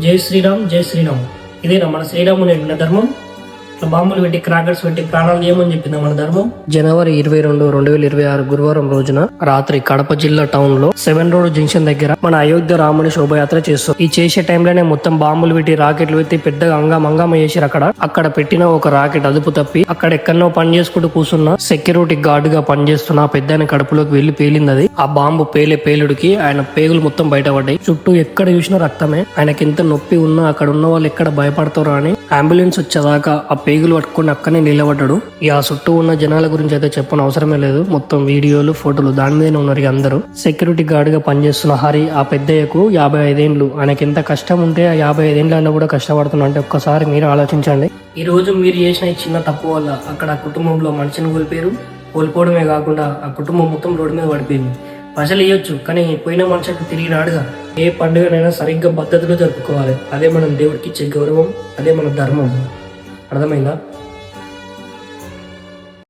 జై శ్రీరామ్, జై శ్రీరామ్. ఇదేనా మన శ్రీరాముని ధర్మం? బాంబులు పెట్టి క్రాకర్స్ పెట్టి ప్రాణాలు చేయమని చెప్పింది మన ధర్మం. జనవరి 22, 2026 గురువారం రోజున రాత్రి కడప జిల్లా టౌన్ లో 7 రోడ్ జంక్షన్ దగ్గర మన అయోధ్య రాముని శోభయాత్ర చేస్తాం. ఈ చేసే టైంలోనే మొత్తం బాంబులు పెట్టి రాకెట్లు పెట్టి పెద్దగా హంగామా చేసారు. అక్కడ పెట్టిన ఒక రాకెట్ అదుపు తప్పి అక్కడ ఎక్కడో పని చేసుకుంటూ కూర్చున్న సెక్యూరిటీ గార్డ్ గా పనిచేస్తున్న పెద్ద కడుపులోకి వెళ్లి పేలింది. అది ఆ బాంబు పేలుడికి ఆయన పేగులు మొత్తం బయటపడ్డాయి. చుట్టూ ఎక్కడ చూసినా రక్తమే. ఆయనకి ఎంత నొప్పి ఉన్నా అక్కడ ఉన్న వాళ్ళు ఎక్కడ భయపడతారో అని అంబులెన్స్ వచ్చేదాకా ఆ పేగులు పట్టుకుని అక్కనే నిలబడ్డాడు. ఆ చుట్టూ ఉన్న జనాల గురించి అయితే చెప్పని అవసరమే లేదు. మొత్తం వీడియోలు ఫోటోలు దాని మీదనే ఉన్నారు. అందరూ సెక్యూరిటీ గార్డ్ గా పనిచేస్తున్న హరి ఆ పెద్దయ్యకు 55 ఏళ్ళు. ఆయనకి ఎంత కష్టం ఉంటే ఆ 55 ఏళ్ళైనా కూడా కష్టపడుతున్నా అంటే ఒక్కసారి మీరు ఆలోచించండి. ఈ రోజు మీరు చేసిన ఈ చిన్న తప్పు వల్ల అక్కడ కుటుంబంలో మనిషిని కోల్పోవడమే కాకుండా ఆ కుటుంబం మొత్తం రోడ్డు మీద పడిపోయింది. ప్రజలు ఇవ్వచ్చు, కానీ పోయిన మనిషికి తిరిగి రాడుగా. ఏ పండుగనైనా సరిగ్గా పద్ధతిలో జరుపుకోవాలి. అదే మనం దేవుడికి ఇచ్చే గౌరవం, అదే మన ధర్మం. అర్థమైందా?